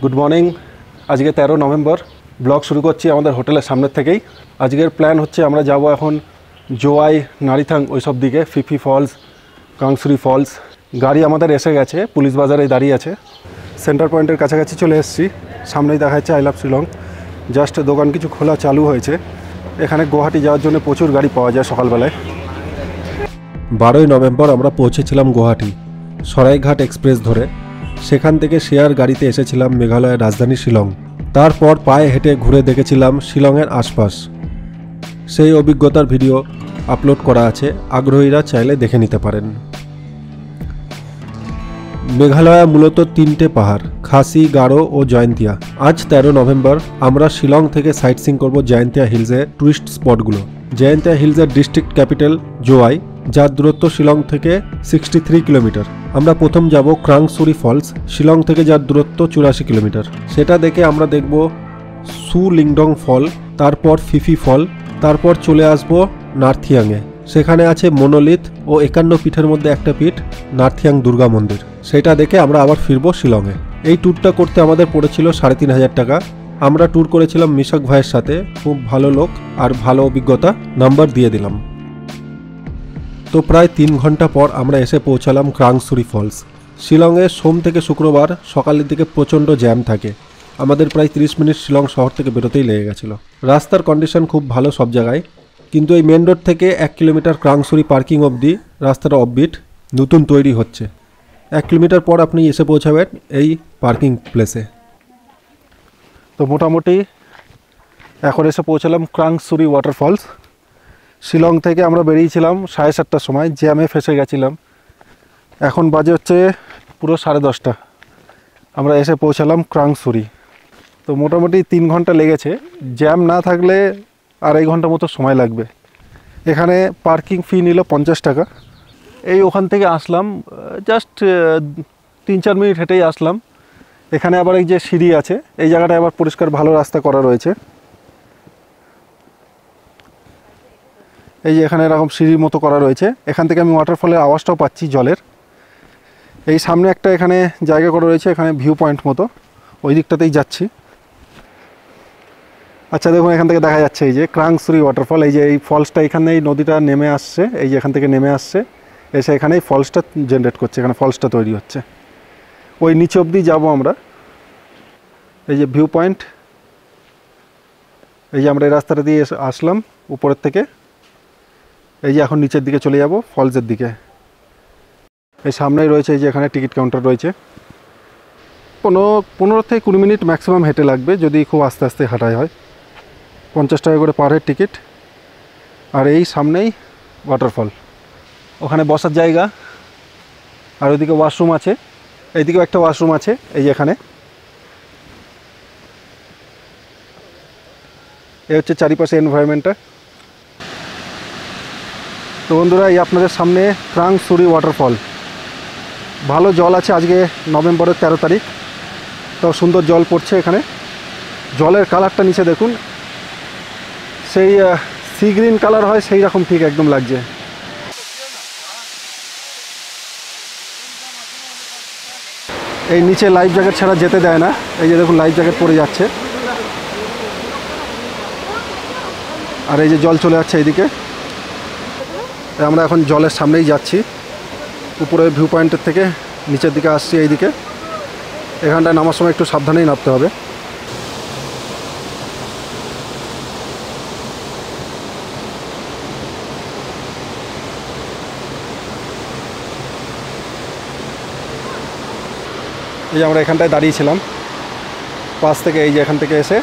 Good morning. আজকে 13 November. Blog শুরু করছি আমাদের হোটেলের সামনের থেকেই। আজকের প্ল্যান হচ্ছে আমরা যাব এখন জোয়াই, নারিথাং ওই সব দিকে, ফিফি ফলস, কাংসুরি ফলস। গাড়ি আমাদের এসে গেছে, পুলিশ বাজারে দাঁড়িয়ে আছে। সেন্টার পয়েন্টের কাছাকাছি চলে এসেছি। সামনেই দেখা যাচ্ছে আই লাভ শিলং। জাস্ট দোকান কিছু খোলা চালু হয়েছে। এখানে গুয়াহাটি যাওয়ার জন্য প্রচুর গাড়ি পাওয়া যায় সকালবেলায়। 12ই নভেম্বর আমরা পৌঁছেছিলাম গুয়াহাটি সরাইঘাট এক্সপ্রেস ধরে। সেখান থেকে শেয়ার গাড়িতে এসেছিলাম মেঘালয়ের রাজধানী শিলং। তারপর পায়ে হেঁটে ঘুরে দেখেছিলাম শিলংয়ের আশপাশ। সেই অভিজ্ঞতার ভিডিও আপলোড করা আছে, আগ্রহীরা চাইলে দেখে নিতে পারেন। মেঘালয় মূলত 3টে পাহাড়, খাসি, গারো ও জয়ন্তিয়া। আজ 13 নভেম্বর আমরা শিলং থেকে সাইট সিইং করব জয়ন্তিয়া হিলসের টুরিস্ট স্পটগুলো। জয়ন্তিয়া হিলসের ডিস্ট্রিক্ট ক্যাপিটাল জোয়াই, যার দূরত্ব শিলং থেকে 63 কিলোমিটার। আমরা প্রথম যাব ক্রাংসুরি ফলস, শিলং থেকে যার দূরত্ব 84 কিলোমিটার। সেটা দেখে আমরা দেখব সু লিংডং ফল, তারপর ফিফি ফল, তারপর চলে আসব নার্থিয়াংয়ে। সেখানে আছে মনোলিথ ও 51 পীঠের মধ্যে একটা পীঠ, নার্থিয়াং দুর্গা মন্দির। সেটা দেখে আমরা আবার ফিরবো শিলংয়ে। এই ট্যুরটা করতে আমাদের পড়েছিল 3500 টাকা। আমরা ট্যুর করেছিলাম মিশক ভাইয়ের সাথে, খুব ভালো লোক আর ভালো অভিজ্ঞতা, নাম্বার দিয়ে দিলাম। তো প্রায় 3 ঘন্টা পর আমরা এসে পৌঁছালাম ক্রাংসুরি ফলস। শিলংয়ে সোম থেকে শুক্রবার সকালের দিকে প্রচণ্ড জ্যাম থাকে। আমাদের প্রায় 30 মিনিট শিলং শহর থেকে বেরোতেই লেগে গেছিলো। রাস্তার কন্ডিশন খুব ভালো সব জায়গায়, কিন্তু এই মেন রোড থেকে 1 কিলোমিটার ক্রাংসুরি পার্কিং অবধি রাস্তাটা অফবিট, নতুন তৈরি হচ্ছে। 1 কিলোমিটার পর আপনি এসে পৌঁছাবেন এই পার্কিং প্লেসে। তো মোটামুটি এখন এসে পৌঁছালাম ক্রাংসুরি ওয়াটারফলস। শিলং থেকে আমরা বেরিয়েছিলাম 7:30টার সময়, জ্যামে ফেসে গেছিলাম। এখন বাজে হচ্ছে পুরো 10:30। আমরা এসে পৌঁছালাম ক্রাংসুরি। তো মোটামুটি 3 ঘন্টা লেগেছে। জ্যাম না থাকলে 2.5 ঘন্টা মতো সময় লাগবে। এখানে পার্কিং ফি নিল 50 টাকা। এই ওখান থেকে আসলাম, জাস্ট 3-4 মিনিট হেঁটেই আসলাম। এখানে আবার এই যে সিঁড়ি আছে, এই জায়গাটায় আবার পরিষ্কার ভালো রাস্তা করা রয়েছে। এই যে এখানে এরকম সিঁড়ির মতো করা রয়েছে। এখান থেকে আমি ওয়াটারফলের আওয়াজটাও পাচ্ছি জলের। এই সামনে একটা এখানে জায়গা করা রয়েছে, এখানে ভিউ পয়েন্ট মতো, ওই দিকটাতেই যাচ্ছি। আচ্ছা দেখুন, এখান থেকে দেখা যাচ্ছে এই যে ক্রাংসুরি ওয়াটারফল। এই যে এই ফলসটা, এখানে এই নদীটা নেমে আসছে, এই যে এখান থেকে নেমে আসছে, এসে এখানে এই ফলসটা জেনারেট করছে, এখানে ফলসটা তৈরি হচ্ছে। ওই নিচে অবধি যাবো আমরা। এই যে ভিউ পয়েন্ট, এই যে আমরা এই রাস্তাটা দিয়ে আসলাম উপরের থেকে। এই যে এখন নিচের দিকে চলে যাব ফলসের দিকে। এই সামনেই রয়েছে এই যে এখানে টিকিট কাউন্টার রয়েছে। 15 থেকে 20 মিনিট ম্যাক্সিমাম হেঁটে লাগবে, যদি খুব আস্তে আস্তে হাঁটাই হয়। 50 টাকা করে পার হেড টিকিট। আর এই সামনেই ওয়াটারফল, ওখানে বসার জায়গা, আর ওইদিকে ওয়াশরুম আছে। এইদিকেও একটা ওয়াশরুম আছে, এই যে এখানে। এই হচ্ছে চারিপাশে এনভায়রনমেন্টটা। তো বন্ধুরা, এই আপনাদের সামনে ক্রাংসুরি ওয়াটারফল। ভালো জল আছে, আজকে নভেম্বরের 13 তারিখ। তো সুন্দর জল পড়ছে এখানে। জলের কালারটা নিচে দেখুন, সেই সি গ্রিন কালার হয় সেই রকম ঠিক একদম লাগছে। এই নিচে লাইফ জ্যাকেট ছাড়া যেতে দেয় না। এই যে দেখুন লাইফ জ্যাকেট পরে যাচ্ছে, আর এই যে জল চলে যাচ্ছে এইদিকে। আমরা এখন জলের সামনেই যাচ্ছি, উপরের ভিউ পয়েন্টের থেকে নিচের দিকে আসছি। এইদিকে এখানটায় নামার সময় একটু সাবধানেই নামতে হবে। এই যে আমরা এখানটায় দাঁড়িয়েছিলাম, পাশ থেকে এই যে এখান থেকে এসে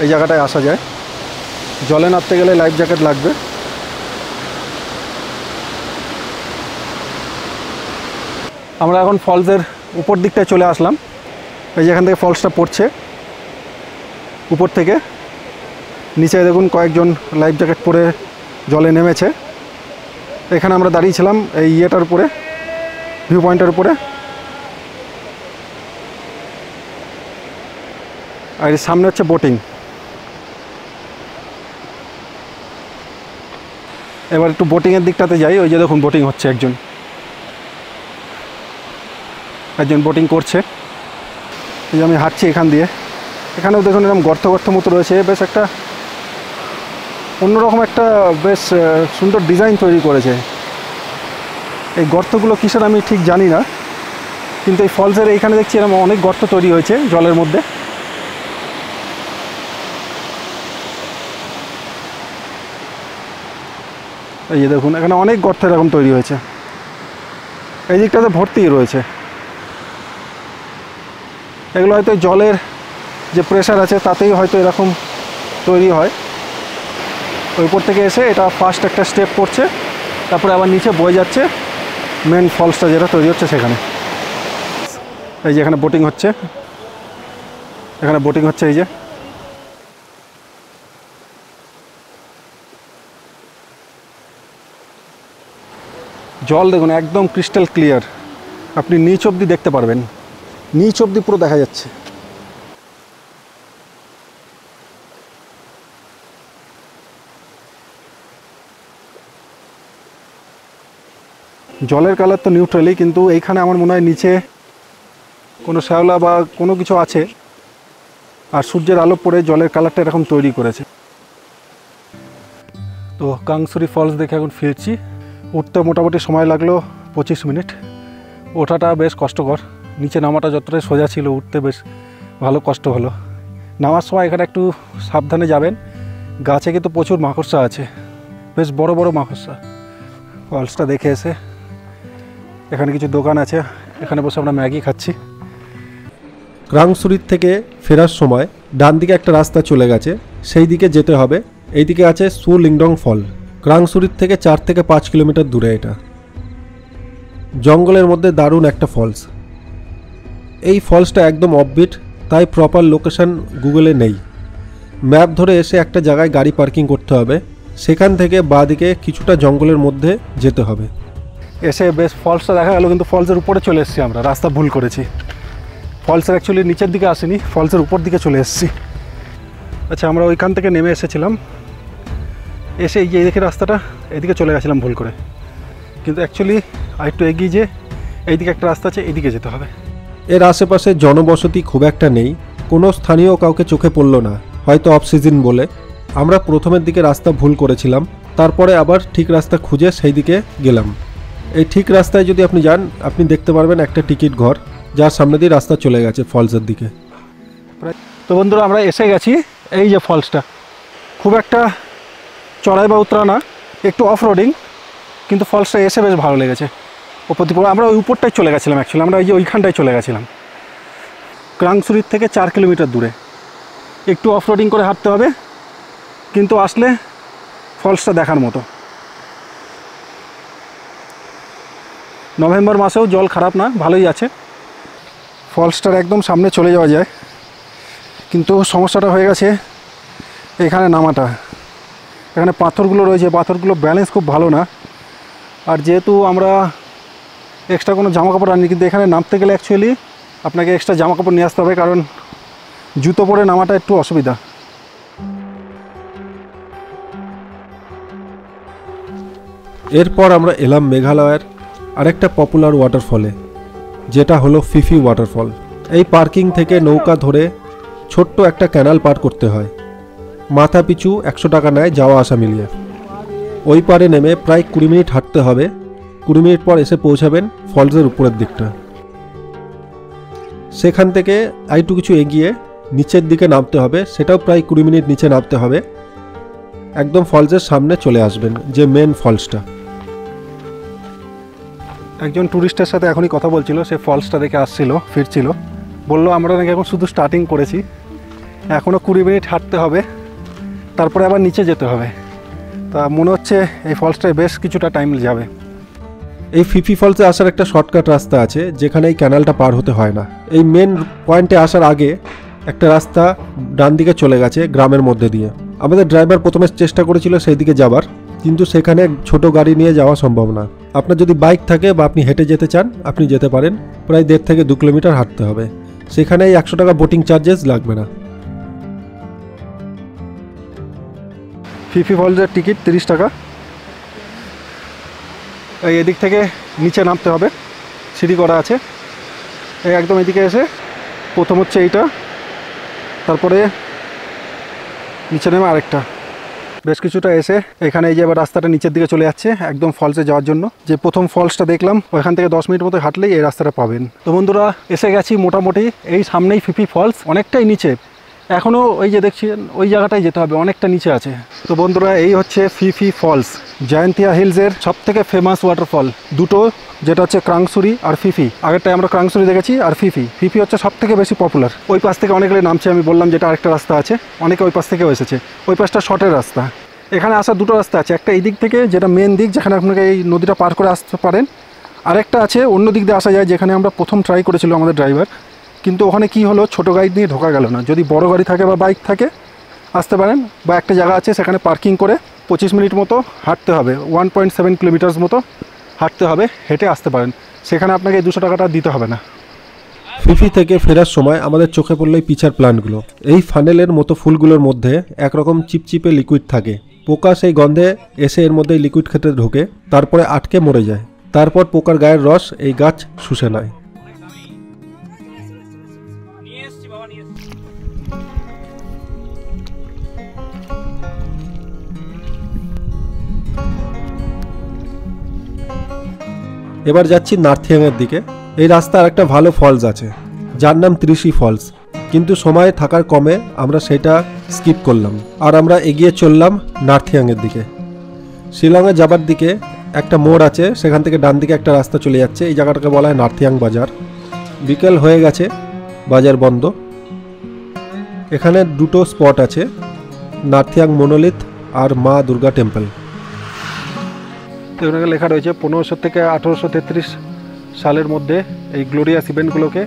এই জায়গাটায় আসা যায়। জলে নামতে গেলে লাইফ জ্যাকেট লাগবে। আমরা এখন ফলসের উপর দিকটায় চলে আসলাম। এই যে এখান থেকে ফলসটা পড়ছে উপর থেকে। নিচে দেখুন কয়েকজন লাইফ জ্যাকেট পরে জলে নেমেছে। এখানে আমরা দাঁড়িয়েছিলাম এই ইয়েটার উপরে, ভিউ পয়েন্টের উপরে। আর সামনে হচ্ছে বোটিং। এবার একটু বোটিংয়ের দিকটাতে যাই। ওই যে দেখুন বোটিং হচ্ছে, একজন বোটিং করছে। এই যে আমি হাঁটছি এখান দিয়ে, এখানেও দেখুন এরকম গর্ত গর্ত মতো রয়েছে, বেশ একটা অন্যরকম একটা বেশ সুন্দর ডিজাইন তৈরি করেছে। এই গর্তগুলো কিসের আমি ঠিক জানি না, কিন্তু এই ফলসের এইখানে দেখছি এরকম অনেক গর্ত তৈরি হয়েছে জলের মধ্যে। এই যে দেখুন এখানে অনেক গর্ত এরকম তৈরি হয়েছে, এই দিকটাতে ভর্তি রয়েছে। এগুলো হয়তো জলের যে প্রেশার আছে তাতেই হয়তো এরকম তৈরি হয়। ওই উপর থেকে এসে এটা ফার্স্ট একটা স্টেপ করছে, তারপরে আবার নিচে বয়ে যাচ্ছে মেন ফলসটা যেটা তৈরি হচ্ছে সেখানে। এই যে এখানে বোটিং হচ্ছে, এখানে বোটিং হচ্ছে। এই যে জল দেখুন একদম ক্রিস্টাল ক্লিয়ার, আপনি নিচ অবধি দেখতে পারবেন, নিচ অবধি পুরো দেখা যাচ্ছে। জলের কালার তো নিউট্রালই, কিন্তু এইখানে আমার মনে হয় নিচে কোনো শ্যাওলা বা কোনো কিছু আছে, আর সূর্যের আলো পড়ে জলের কালারটা এরকম তৈরি করেছে। তো কাংসুরি ফলস দেখে এখন ফিরছি। উঠতে মোটামুটি সময় লাগলো 25 মিনিট। ওঠাটা বেশ কষ্টকর, নিচে নামাটা যতটাই সোজা ছিল উঠতে বেশ ভালো কষ্ট হলো। নামার সময় এখানে একটু সাবধানে যাবেন, গাছে কিন্তু প্রচুর মাকড়সা আছে, বেশ বড় বড় মাকড়সা। ফলসটা দেখে এসে এখানে কিছু দোকান আছে, এখানে বসে আমরা ম্যাগি খাচ্ছি। ক্রাংসুরির থেকে ফেরার সময় ডান দিকে একটা রাস্তা চলে গেছে, সেই দিকে যেতে হবে। এই দিকে আছে সু লিংডং ফল। ক্রাংসুরির থেকে 4 থেকে 5 কিলোমিটার দূরে এটা। জঙ্গলের মধ্যে দারুণ একটা ফলস। এই ফলসটা একদম অফবিট, তাই প্রপার লোকেশন গুগলে নেই। ম্যাপ ধরে এসে একটা জায়গায় গাড়ি পার্কিং করতে হবে, সেখান থেকে বাঁদিকে কিছুটা জঙ্গলের মধ্যে যেতে হবে। এসে বেশ ফলসটা দেখা গেল, কিন্তু ফলসের উপরে চলে এসেছি আমরা, রাস্তা ভুল করেছি। ফলসের অ্যাকচুয়ালি নিচের দিকে আসিনি, ফলসের উপর দিকে চলে এসেছি। আচ্ছা, আমরা ওইখান থেকে নেমে এসেছিলাম, এসে এই যে এইদিকে রাস্তাটা এদিকে চলে গেছিলাম ভুল করে, কিন্তু অ্যাকচুয়ালি আরেকটু এগিয়ে যে এইদিকে একটা রাস্তা আছে, এইদিকে যেতে হবে। এর আশেপাশে জনবসতি খুব একটা নেই, কোনো স্থানীয় কাউকে চোখে পড়ল না, হয়তো অফ সিজন বলে। আমরা প্রথমের দিকে রাস্তা ভুল করেছিলাম, তারপরে আবার ঠিক রাস্তা খুঁজে সেই দিকে গেলাম। এই ঠিক রাস্তায় যদি আপনি যান, আপনি দেখতে পারবেন একটা টিকিট ঘর, যার সামনে দিয়ে রাস্তা চলে গেছে ফলসের দিকে। তো বন্ধুরা, আমরা এসে গেছি। এই যে ফলসটা খুব একটা চড়াই বা উতরা না, একটু অফ রোডিং, কিন্তু ফলসটা এসে বেশ ভালো লেগেছে। ওপর দিকে আমরা ওই উপরটায় চলে গেছিলাম, অ্যাকচুয়ালি আমরা এই যে ওইখানটায় চলে গেছিলাম। ক্রাংসুরির থেকে 4 কিলোমিটার দূরে, একটু অফ রোডিং করে হাঁটতে হবে, কিন্তু আসলে ফলসটা দেখার মতো। নভেম্বর মাসেও জল খারাপ না, ভালোই আছে। ফলসটার একদম সামনে চলে যাওয়া যায়, কিন্তু সমস্যাটা হয়ে গেছে এখানে নামাটা। এখানে পাথরগুলো রয়েছে, পাথরগুলো ব্যালেন্স খুব ভালো না, আর যেহেতু আমরা এক্সট্রা কোনো জামা কাপড় আনি, কিন্তু এখানে নামতে গেলে অ্যাকচুয়ালি আপনাকে এক্সট্রা জামা কাপড় নিয়ে আসতে হবে, কারণ জুতো পরে নামাটা একটু অসুবিধা। এরপর আমরা এলাম মেঘালয়ের আরেকটা পপুলার ওয়াটারফলে, যেটা হলো ফিফি ওয়াটারফল। এই পার্কিং থেকে নৌকা ধরে ছোট্ট একটা ক্যানাল পার করতে হয়, মাথা পিছু 100 টাকা নেয় যাওয়া আসা মিলিয়ে। ওই পারে নেমে প্রায় 20 মিনিট হাঁটতে হবে। 20 মিনিট পর এসে পৌঁছাবেন ফলসের উপরের দিকটা। সেখান থেকে আরেকটু কিছু এগিয়ে নিচের দিকে নামতে হবে, সেটাও প্রায় 20 মিনিট নিচে নামতে হবে। একদম ফলসের সামনে চলে আসবেন, যে মেন ফলসটা। একজন ট্যুরিস্টের সাথে এখনই কথা বলছিল, সে ফলসটা দেখে আসছিল, ফিরছিল, বললো আমরা নাকি এখন শুধু স্টার্টিং করেছি, এখনও 20 মিনিট হাঁটতে হবে, তারপরে আবার নিচে যেতে হবে। তা মনে হচ্ছে এই ফলসটায় বেশ কিছুটা টাইম যাবে। এই ফিফি ফলসে আসার একটা শর্টকাট রাস্তা আছে, যেখানে এই ক্যানালটা পার হতে হয় না। এই মেন পয়েন্টে আসার আগে একটা রাস্তা ডান দিকে চলে গেছে গ্রামের মধ্যে দিয়ে। আমাদের ড্রাইভার প্রথমে চেষ্টা করেছিল সেই দিকে যাবার, কিন্তু সেখানে ছোট গাড়ি নিয়ে যাওয়া সম্ভব না। আপনার যদি বাইক থাকে বা আপনি হেঁটে যেতে চান, আপনি যেতে পারেন। প্রায় 1.5 থেকে 2 কিলোমিটার হাঁটতে হবে। সেখানে 100 টাকা বোটিং চার্জেস লাগবে না। ফিফি ফলসের টিকিট 30 টাকা। এই এদিক থেকে নিচে নামতে হবে, সিঁড়ি করা আছে। এই একদম এদিকে এসে প্রথম হচ্ছে এইটা, তারপরে নিচে নেমে আরেকটা। বেশ কিছুটা এসে এখানে এই যে এবার রাস্তাটা নিচের দিকে চলে যাচ্ছে একদম ফলসে যাওয়ার জন্য। যে প্রথম ফলসটা দেখলাম ওইখান থেকে 10 মিনিট মতো হাঁটলেই এই রাস্তাটা পাবেন। তো বন্ধুরা এসে গেছি মোটামুটি এই সামনেই ফিফি ফলস, অনেকটাই নিচে, এখনও ওই যে দেখছেন ওই জায়গাটায় যেতে হবে, অনেকটা নিচে আছে। তো বন্ধুরা এই হচ্ছে ফিফি ফলস, জয়ন্তিয়া হিলসের সব থেকে ফেমাস ওয়াটারফল দুটো, যেটা হচ্ছে ক্রাংসুরি আর ফিফি। আগেরটায় আমরা ক্রাংসুরি দেখেছি আর ফিফি হচ্ছে সব থেকে বেশি পপুলার। ওই পাশ থেকে অনেকে নামছে, আমি বললাম যেটা আরেকটা রাস্তা আছে, অনেকে ওই পাশ থেকেও এসেছে। ওই পাশটা শর্টের রাস্তা। এখানে আসার দুটো রাস্তা আছে, একটা এই দিক থেকে যেটা মেন দিক যেখানে আপনাকে এই নদীটা পার করে আসতে পারেন, আরেকটা আছে অন্য দিক দিয়ে আসা যায় যেখানে আমরা প্রথম ট্রাই করেছিল আমাদের ড্রাইভার, কিন্তু ওখানে কি হলো ছোটো গাড়ি নিয়ে ঢোকা গেল না। যদি বড় গাড়ি থাকে বা বাইক থাকে আসতে পারেন, বা একটা জায়গা আছে সেখানে পার্কিং করে 25 মিনিট মতো হাঁটতে হবে, 1.7 কিলোমিটার মতো হাঁটতে হবে, হেঁটে আসতে পারেন। সেখানে আপনাকে 200 টাকাটা দিতে হবে না। ফিফি থেকে ফেরার সময় আমাদের চোখে পড়লো এই পিচার প্লান্টগুলো। এই ফানেলের মতো ফুলগুলোর মধ্যে একরকম চিপচিপে লিকুইড থাকে। পোকা সেই গন্ধে এসে এর মধ্যে লিকুইড খেতে ঢোকে, তারপরে আটকে মরে যায়। তারপর পোকার গায়ের রস এই গাছ শুষে নেয়। এবার যাচ্ছি নার্থিয়াংয়ের দিকে। এই রাস্তার একটা ভালো ফলস আছে যার নাম ত্রিশি ফলস, কিন্তু সময় থাকার কমে আমরা সেটা স্কিপ করলাম আর আমরা এগিয়ে চললাম নার্থিয়াংয়ের দিকে। শিলংয়ে যাবার দিকে একটা মোড় আছে, সেখান থেকে ডান দিকে একটা রাস্তা চলে যাচ্ছে। এই জায়গাটাকে বলা হয় নার্থিয়াং বাজার। বিকেল হয়ে গেছে, বাজার বন্ধ। এখানে দুটো স্পট আছে, নার্থিয়াং মনোলিথ আর মা দুর্গা টেম্পল। এখানে লেখা রয়েছে 1500 থেকে 1833 সালের মধ্যে এই গ্লোরিয়াস ইভেন্টগুলোকে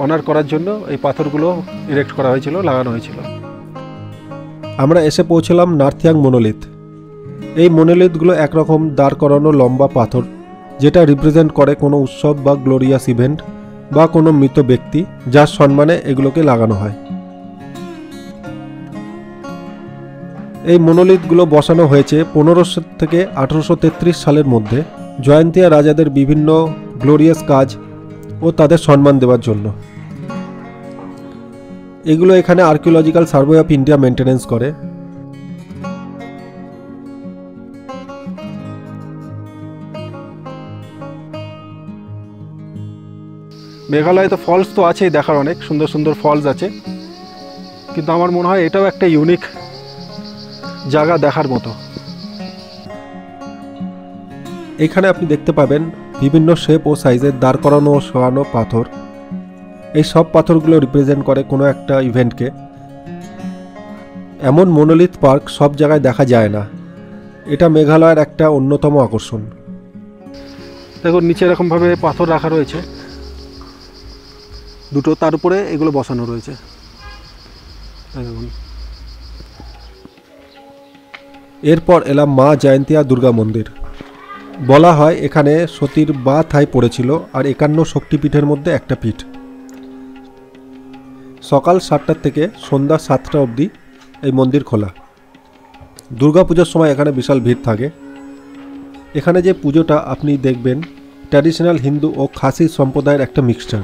অনার করার জন্য এই পাথরগুলো ইরেক্ট করা হয়েছিল, লাগানো হয়েছিল। আমরা এসে পৌঁছলাম নার্থিয়াং মনোলিথ। এই মনোলিথগুলো একরকম দাঁড় করানো লম্বা পাথর, যেটা রিপ্রেজেন্ট করে কোনো উৎসব বা গ্লোরিয়াস ইভেন্ট বা কোনো মৃত ব্যক্তি, যার সম্মানে এগুলোকে লাগানো হয়। এই মনোলিথগুলো বসানো হয়েছে 1500 থেকে 1833 সালের মধ্যে জয়ন্তিয়া রাজাদের বিভিন্ন গ্লোরিয়াস কাজ ও তাদের সম্মান দেওয়ার জন্য। এগুলো এখানে archaeological survey of India maintenance করে। মেঘালয়ে তো ফলস তো আছেই, দেখার অনেক সুন্দর সুন্দর ফলস আছে, কিন্তু আমার মনে হয় এটাও একটা ইউনিক জায়গা দেখার মতো। এখানে আপনি দেখতে পাবেন বিভিন্ন শেপ ও সাইজের দাঁড় করানো ও শোয়ানো পাথর। এই সব পাথরগুলো রিপ্রেজেন্ট করে কোনো একটা ইভেন্টকে। এমন মনোলিথ পার্ক সব জায়গায় দেখা যায় না, এটা মেঘালয়ের একটা অন্যতম আকর্ষণ। দেখুন নিচে এরকমভাবে পাথর রাখা রয়েছে দুটো, তার উপরে এগুলো বসানো রয়েছে। দেখুন এরপর এলাম মা জয়ন্তিয়া দুর্গা মন্দির। বলা হয় এখানে সতীর বা থাই পড়েছিল আর 51 শক্তিপীঠের মধ্যে একটা পীঠ। সকাল 7টা থেকে সন্ধ্যা 7টা অবধি এই মন্দির খোলা। দুর্গাপূজার সময় এখানে বিশাল ভিড় থাকে। এখানে যে পুজোটা আপনি দেখবেন ট্র্যাডিশনাল হিন্দু ও খাসি সম্প্রদায়ের একটা মিক্সচার।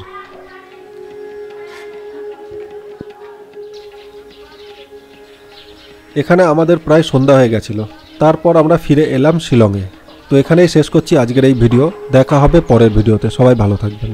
এখানে আমাদের প্রায় সন্ধ্যা হয়ে গেছিল, তারপর আমরা ফিরে এলাম শিলংয়ে। তো এখানেই শেষ করছি আজকের এই ভিডিও। দেখা হবে পরের ভিডিওতে, সবাই ভালো থাকবেন।